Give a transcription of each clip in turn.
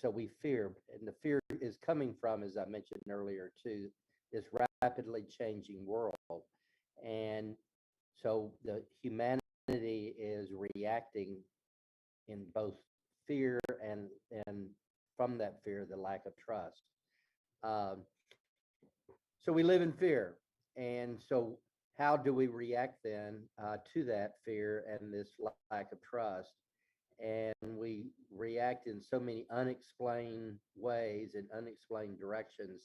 so we fear, and the fear is coming from, as I mentioned earlier, to this rapidly changing world. And so the humanity is reacting in both fear and from that fear, the lack of trust. Um, so we live in fear. And so how do we react then to that fear and this lack of trust? And we react in so many unexplained ways and unexplained directions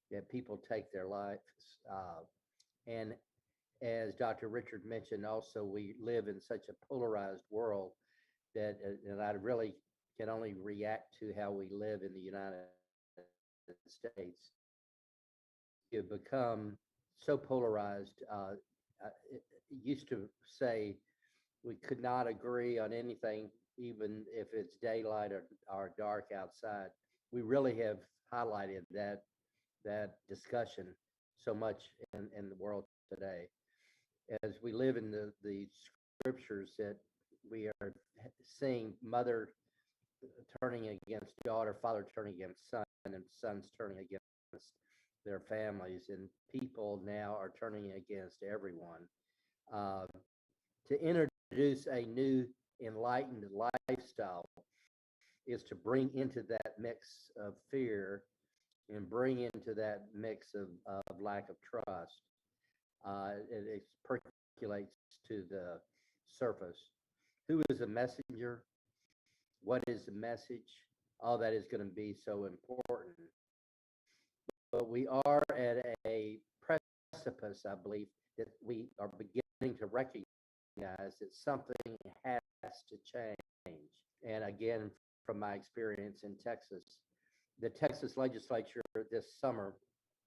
that people take their lives. And as Dr. Richard mentioned, also, we live in such a polarized world that, and I really can only react to how we live in the United States. You've become so polarized. It used to say we could not agree on anything, even if it's daylight or dark outside. We really have highlighted that discussion so much in the world today. As we live in the scriptures that we are seeing mother turning against daughter, father turning against son, and sons turning against their families, and people now are turning against everyone. Uh, to introduce a new enlightened lifestyle is to bring into that mix of fear and bring into that mix of lack of trust. It percolates to the surface. Who is a messenger? What is the message? All that is going to be so important. But we are at a precipice, I believe, that we are beginning to recognize that something has to change. And again, from my experience in Texas, the Texas legislature this summer,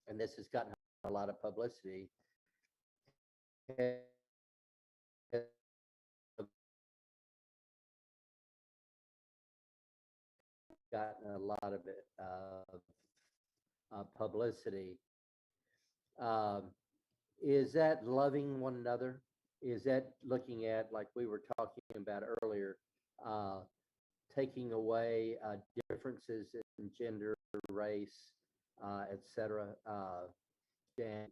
and this has gotten a lot of publicity, has gotten a lot of publicity. Um, is that loving one another? Is that looking at, like we were talking about earlier, uh, taking away differences in gender, race, etc., and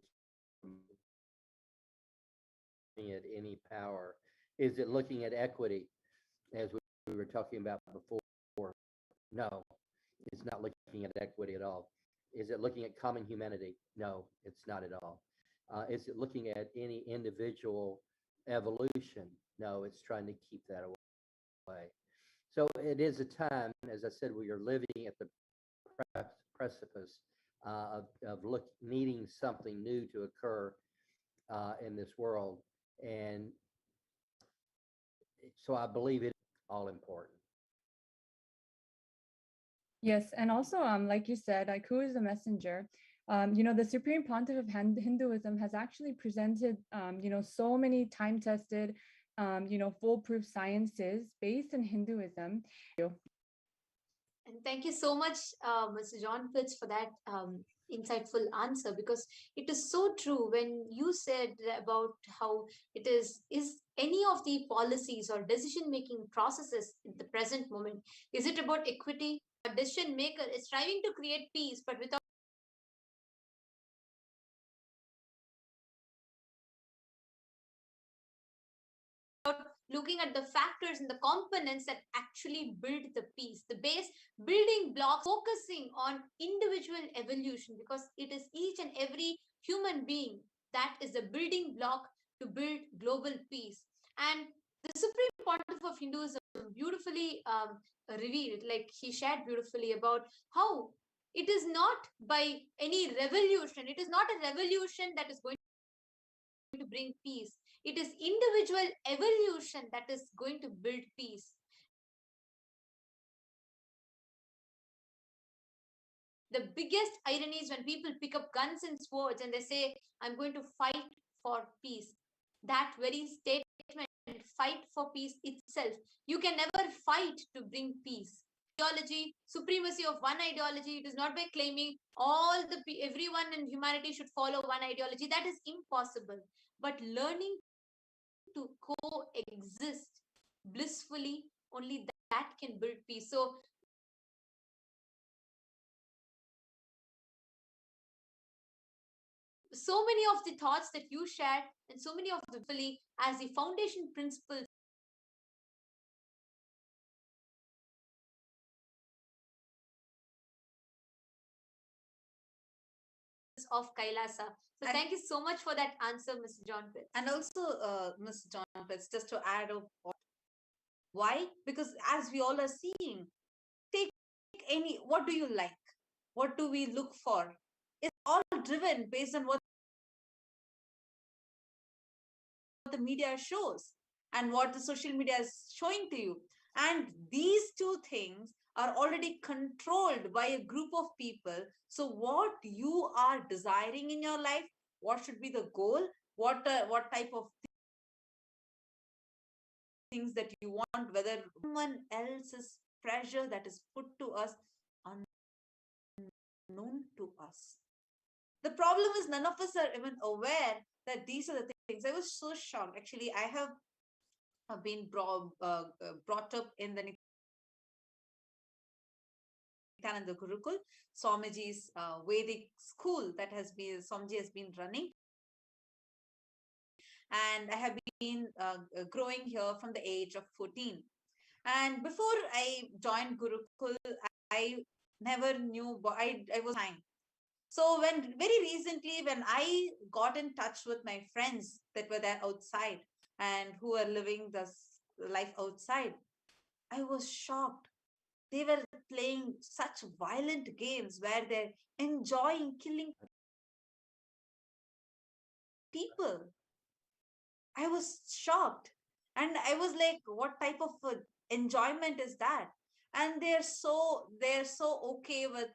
at any power? Is it looking at equity, as we were talking about before? No, it's not looking at equity at all. Is it looking at common humanity? No, it's not at all. Is it looking at any individual evolution? No, it's trying to keep that away. So it is a time, as I said, we are living at the precipice of needing something new to occur in this world. And so I believe it all important. Yes, and also, like you said, like who is the messenger? The Supreme Pontiff of Hinduism has actually presented, so many time-tested, foolproof sciences based in Hinduism. And thank you so much, Mr. John Fitz, for that insightful answer, because it is so true when you said about how it is any of the policies or decision making processes in the present moment, is it about equity? A decision maker is striving to create peace, but without looking at the factors and the components that actually build the piece, the base building blocks, focusing on individual evolution, because it is each and every human being that is the building block to build global peace. And the Supreme Pontiff of Hinduism beautifully revealed, like he shared beautifully about how it is not by any revolution, it is not a revolution that is going to bring peace. It is individual evolution that is going to build peace. The biggest irony is when people pick up guns and swords and they say, I'm going to fight for peace. That very statement, fight for peace itself, you can never fight to bring peace. Ideology, supremacy of one ideology, it is not by claiming everyone in humanity should follow one ideology. That is impossible. But learning to coexist blissfully, only that can build peace. So so many of the thoughts that you shared and so many of the as the foundation principles of Kailasa. So thank you so much for that answer, Mr. John Pitts. And also, Mr. John Pitts, just to add up, why? Because as we all are seeing, take any, what do you like? What do we look for? It's all driven based on what the media shows and what the social media is showing to you. And these two things are already controlled by a group of people. So what you are desiring in your life, what should be the goal, what type of things that you want, whether someone else's pressure that is put to us, unknown to us. The problem is none of us are even aware that these are the things. I was so shocked. Actually, I have been brought up in the Nityananda Gurukul, Swamiji's Vedic school that Swamiji has been running. And I have been growing here from the age of 14. And before I joined Gurukul, I never knew, I was time. So very recently, when I got in touch with my friends that were there outside and who were living this life outside, I was shocked. They were playing such violent games where they're enjoying killing people. I was shocked. And I was like, what type of enjoyment is that? And they're so okay with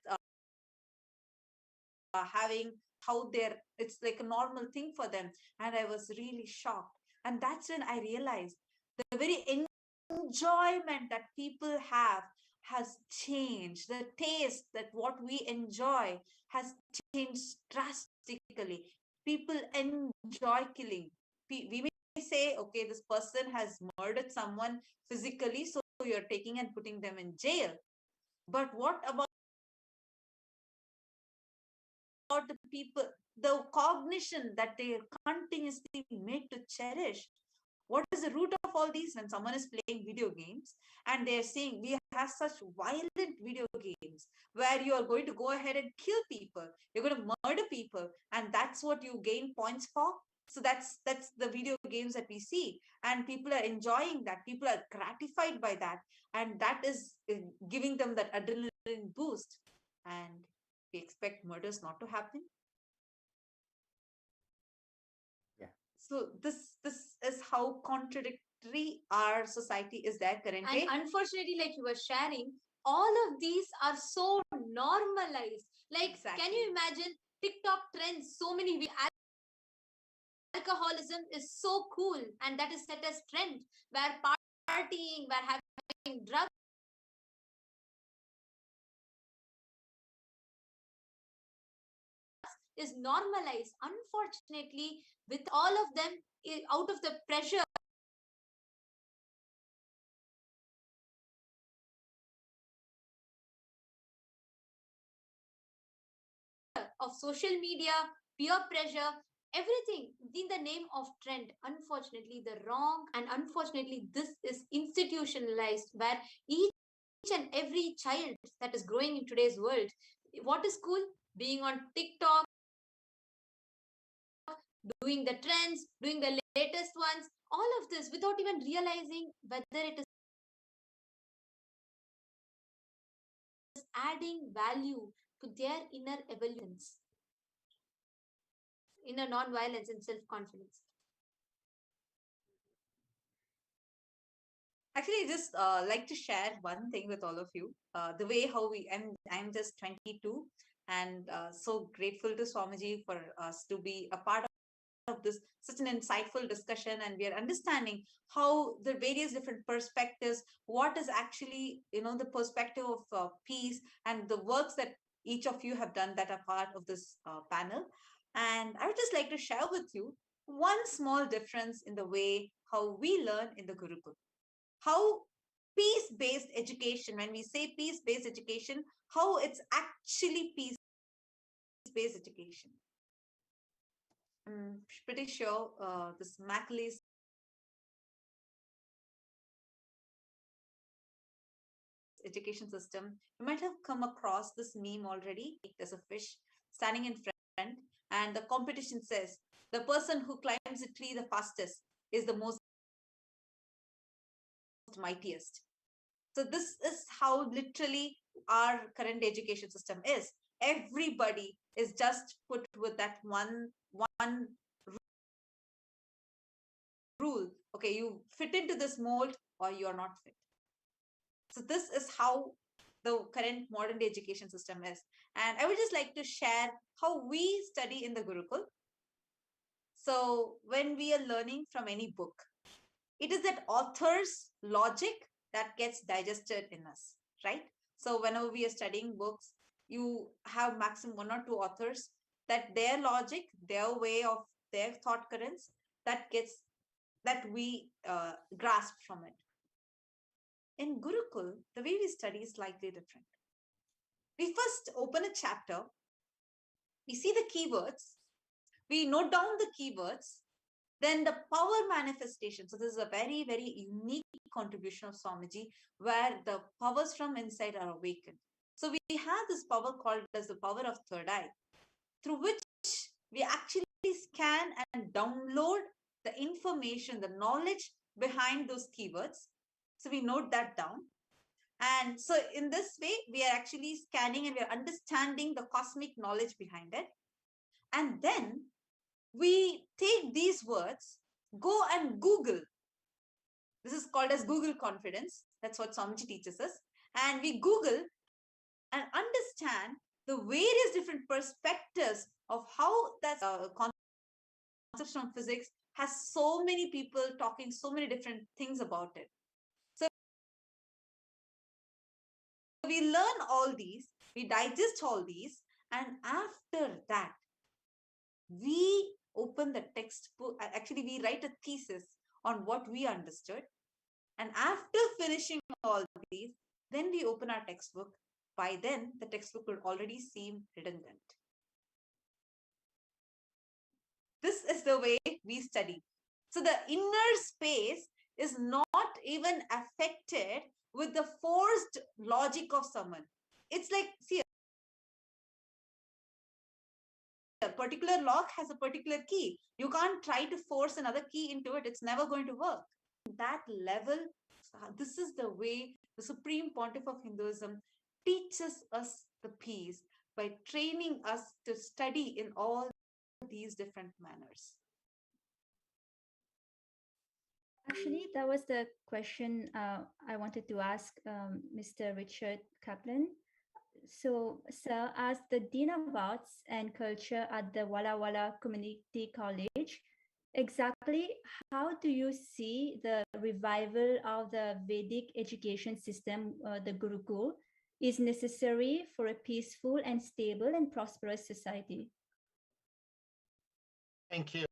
having how it's like a normal thing for them. And I was really shocked. And that's when I realized the very enjoyment that people have has changed. The taste that what we enjoy has changed drastically. People enjoy killing. We may say, okay, this person has murdered someone physically, so you're taking and putting them in jail. But what about the people, the cognition that they are continuously made to cherish? What is the root of all these? When someone is playing video games and they're saying we have such violent video games where you are going to go ahead and kill people, you're going to murder people, and that's what you gain points for. So that's the video games that we see, and people are enjoying that. People are gratified by that, and that is giving them that adrenaline boost. And we expect murders not to happen. So this is how contradictory our society is there currently. And unfortunately, like you were sharing, all of these are so normalized. Like, exactly. Can you imagine TikTok trends? So many alcoholism is so cool, and that is set as trend. Where partying, where having drugs is normalized. Unfortunately, with all of them, out of the pressure of social media, peer pressure, everything in the name of trend. Unfortunately, the wrong, and unfortunately, this is institutionalized where each and every child that is growing in today's world, what is cool? Being on TikTok, doing the trends, doing the latest ones, all of this without even realizing whether it is adding value to their inner evolutions, inner non-violence and self-confidence. Actually, just like to share one thing with all of you. The way how I'm just 22, and so grateful to Swamiji for us to be a part of this such an insightful discussion, and we are understanding how the various different perspectives, what is actually the perspective of peace, and the works that each of you have done that are part of this panel. And I would just like to share with you one small difference in the way how we learn in the Gurukul. How peace-based education, when we say peace-based education, how it's actually peace-based education. I'm pretty sure this Macaulay's education system, you might have come across this meme already. There's a fish standing in front, and the competition says the person who climbs the tree the fastest is the most mightiest. So this is how literally our current education system is. Everybody is just put with that one rule. Okay, you fit into this mold or you are not fit. So this is how the current modern day education system is. And I would just like to share how we study in the Gurukul. So when we are learning from any book, it is that author's logic that gets digested in us, right? So whenever we are studying books, you have maximum one or two authors that their logic, their way of their thought currents that we grasp from it. In Gurukul, the way we study is slightly different. We first open a chapter, we see the keywords, we note down the keywords, then the power manifestation. So this is a very, very unique contribution of Swamiji, where the powers from inside are awakened. So we have this power called as the power of third eye, through which we actually scan and download the information, the knowledge behind those keywords. So we note that down. And so in this way, we are actually scanning and we are understanding the cosmic knowledge behind it. And then we take these words, go and Google. This is called as Google confidence. That's what Swamiji teaches us. And we Google and understand the various different perspectives of how that concept from physics has so many people talking so many different things about it. So we learn all these, we digest all these, and after that, we open the textbook. Actually, we write a thesis on what we understood. And after finishing all these, then we open our textbook. By then, the textbook would already seem redundant. This is the way we study. So the inner space is not even affected with the forced logic of someone. It's like, see, a particular lock has a particular key. You can't try to force another key into it. It's never going to work. That level, this is the way the Supreme Pontiff of Hinduism teaches us the peace by training us to study in all these different manners. Actually, that was the question I wanted to ask Mr. Richard Kaplan. So, sir, as the Dean of Arts and Culture at the Walla Walla Community College, exactly how do you see the revival of the Vedic education system, the Gurukul, is necessary for a peaceful and stable and prosperous society? Thank you.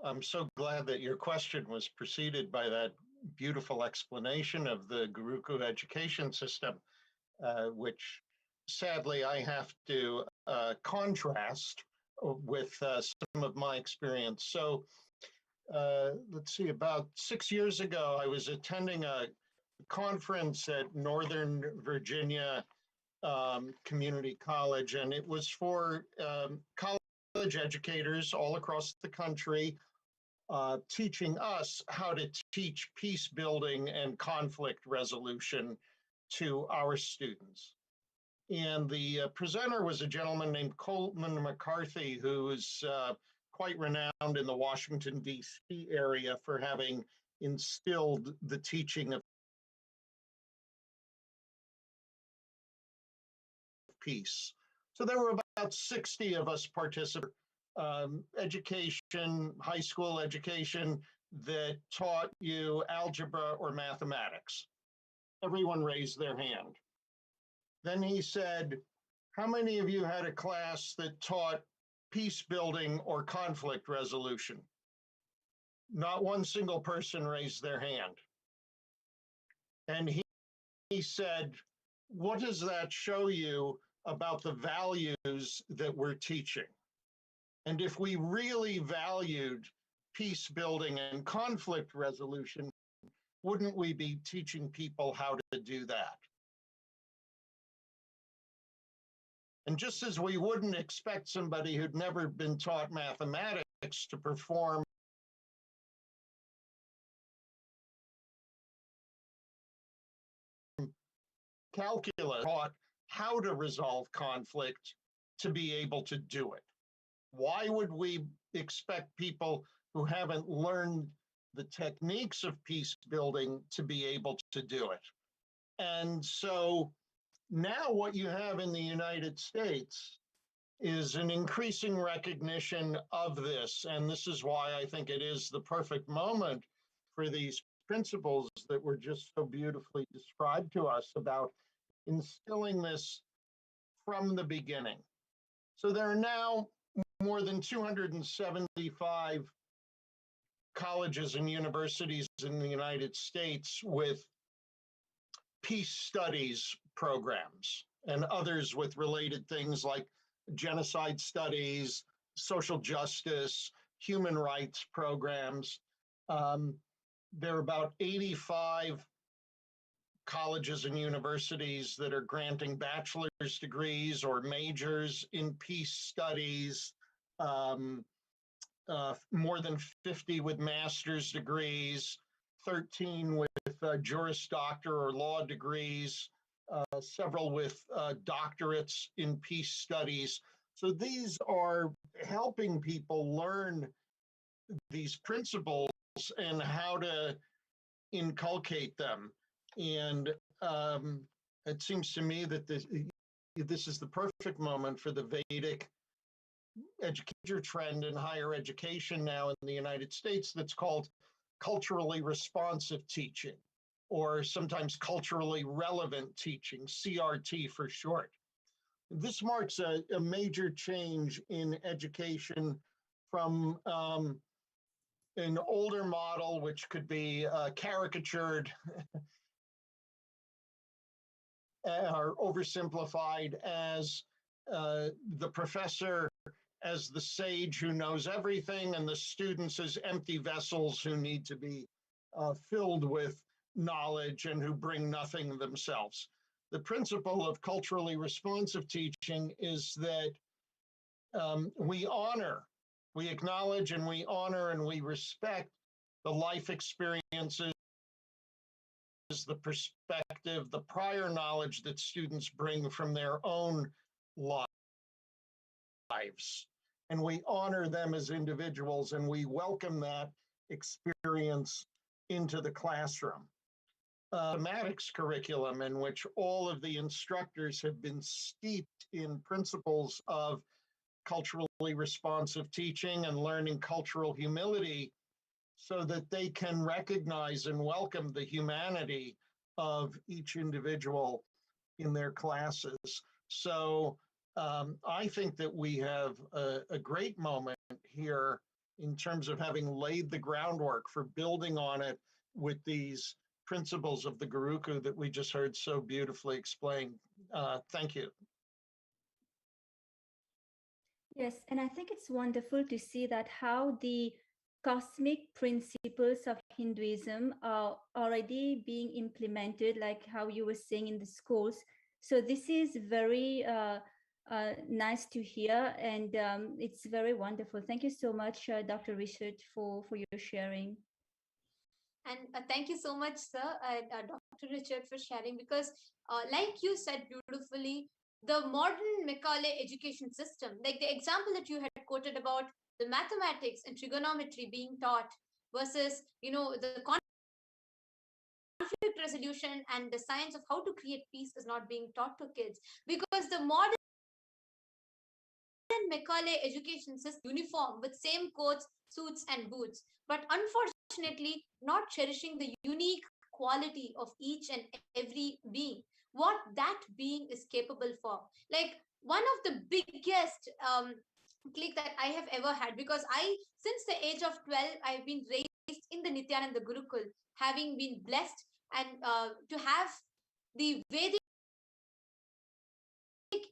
I'm so glad that your question was preceded by that beautiful explanation of the Gurukul education system, which sadly I have to contrast with some of my experience. So let's see, about 6 years ago, I was attending a conference at Northern Virginia Community College, and it was for college educators all across the country, teaching us how to teach peace building and conflict resolution to our students. And the presenter was a gentleman named Coleman McCarthy, who is quite renowned in the Washington, D.C. area for having instilled the teaching of peace. So there were about 60 of us participants, education, high school education that taught you algebra or mathematics. Everyone raised their hand. Then he said, how many of you had a class that taught peace building or conflict resolution? Not one single person raised their hand. And he said, what does that show you about the values that we're teaching? And if we really valued peace building and conflict resolution, wouldn't we be teaching people how to do that? And just as we wouldn't expect somebody who'd never been taught mathematics to perform calculus, taught how to resolve conflict to be able to do it. Why would we expect people who haven't learned the techniques of peace building to be able to do it? And so now what you have in the United States is an increasing recognition of this. And this is why I think it is the perfect moment for these principles that were just so beautifully described to us about instilling this from the beginning. So there are now more than 275 colleges and universities in the United States with peace studies programs and others with related things like genocide studies, social justice, human rights programs. There are about 85 colleges and universities that are granting bachelor's degrees or majors in peace studies, more than 50 with master's degrees, 13 with Juris Doctor or law degrees, several with doctorates in peace studies. So these are helping people learn these principles and how to inculcate them. And it seems to me that this is the perfect moment for the Vedic education trend in higher education now in the United States that's called culturally responsive teaching, or sometimes culturally relevant teaching, CRT for short. This marks a major change in education from an older model, which could be caricatured or oversimplified as the professor as the sage who knows everything and the students as empty vessels who need to be filled with knowledge and who bring nothing themselves. The principle of culturally responsive teaching is that we honor, we acknowledge and we honor and we respect the life experiences, the perspective, the prior knowledge that students bring from their own lives. And we honor them as individuals and we welcome that experience into the classroom. Mathematics curriculum in which all of the instructors have been steeped in principles of culturally responsive teaching and learning cultural humility so that they can recognize and welcome the humanity of each individual in their classes. So I think that we have a great moment here in terms of having laid the groundwork for building on it with these principles of the Guruku that we just heard so beautifully explained. Thank you. Yes, and I think it's wonderful to see that how the cosmic principles of Hinduism are already being implemented, like how you were saying in the schools. So this is very nice to hear, and it's very wonderful. Thank you so much, Dr. Richard, for your sharing. And thank you so much, sir, Dr. Richard, for sharing, because like you said beautifully, the modern Macaulay education system, like the example that you had quoted about the mathematics and trigonometry being taught versus, the conflict resolution and the science of how to create peace is not being taught to kids, because the modern Macaulay education system uniform with same coats, suits, and boots, but unfortunately not cherishing the unique quality of each and every being, what that being is capable for. Like one of the biggest click that I have ever had, because since the age of 12, I've been raised in the Nityananda Gurukul, having been blessed and to have the Vedic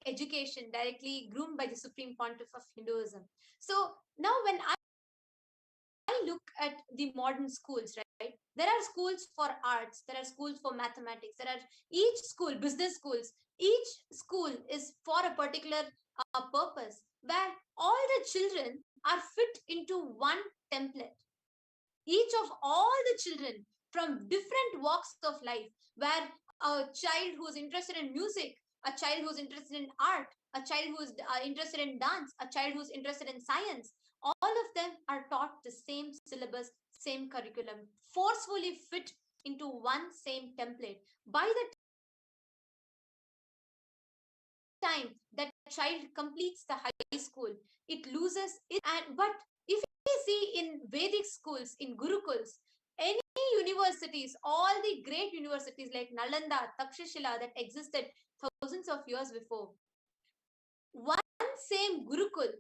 education directly groomed by the Supreme Pontiff of Hinduism. So now when I look at the modern schools, right? There are schools for arts, there are schools for mathematics, there are each school, business schools, each school is for a particular purpose where all the children are fit into one template. Each of all the children from different walks of life, where a child who is interested in music, a child who is interested in art, a child who is interested in dance, a child who is interested in science, all of them are taught the same syllabus, same curriculum, forcefully fit into one same template. By the time that child completes the high school, it loses it. But if we see in Vedic schools, in Gurukuls, any universities, all the great universities like Nalanda, Takshashila that existed thousands of years before, one same Gurukul,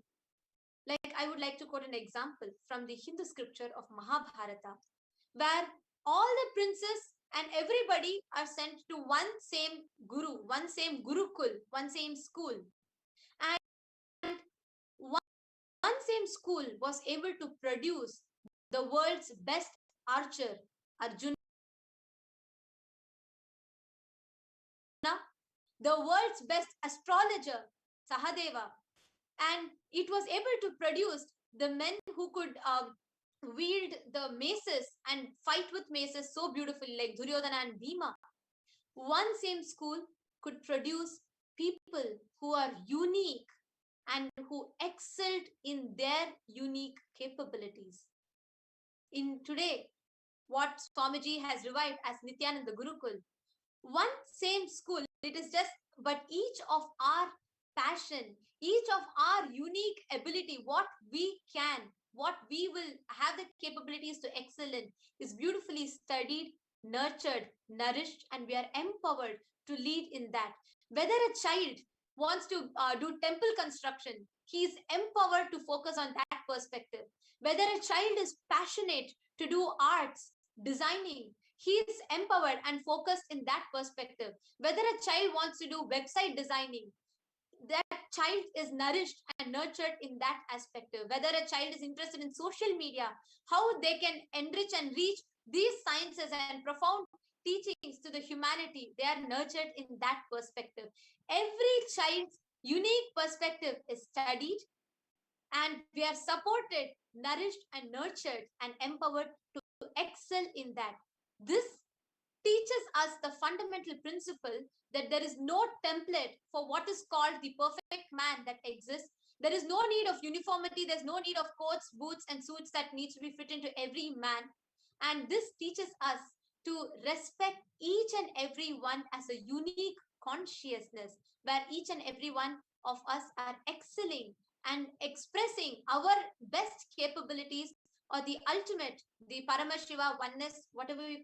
like I would like to quote an example from the Hindu scripture of Mahabharata, where all the princes and everybody are sent to one same guru, one same Gurukul, one same school. And one same school was able to produce the world's best archer, Arjuna, the world's best astrologer, Sahadeva, and it was able to produce the men who could wield the maces and fight with maces so beautifully, like Duryodhana and Bhima. One same school could produce people who are unique and who excelled in their unique capabilities. In today, what Swamiji has revived as Nityananda Gurukul, one same school, it is just, but each of our passion, each of our unique ability, what we can, what we will have the capabilities to excel in, is beautifully studied, nurtured, nourished, and we are empowered to lead in that. Whether a child wants to do temple construction, he is empowered to focus on that perspective. Whether a child is passionate to do arts, designing, he is empowered and focused in that perspective. Whether a child wants to do website designing, that child is nourished and nurtured in that aspect. Whether a child is interested in social media, how they can enrich and reach these sciences and profound teachings to the humanity, they are nurtured in that perspective. Every child's unique perspective is studied, and we are supported, nourished, and nurtured and empowered to excel in that. This teaches us the fundamental principle that there is no template for what is called the perfect man that exists. There is no need of uniformity. There's no need of coats, boots, and suits that needs to be fit into every man. And this teaches us to respect each and every one as a unique consciousness, where each and every one of us are excelling and expressing our best capabilities, or the ultimate, the Paramashiva oneness, whatever we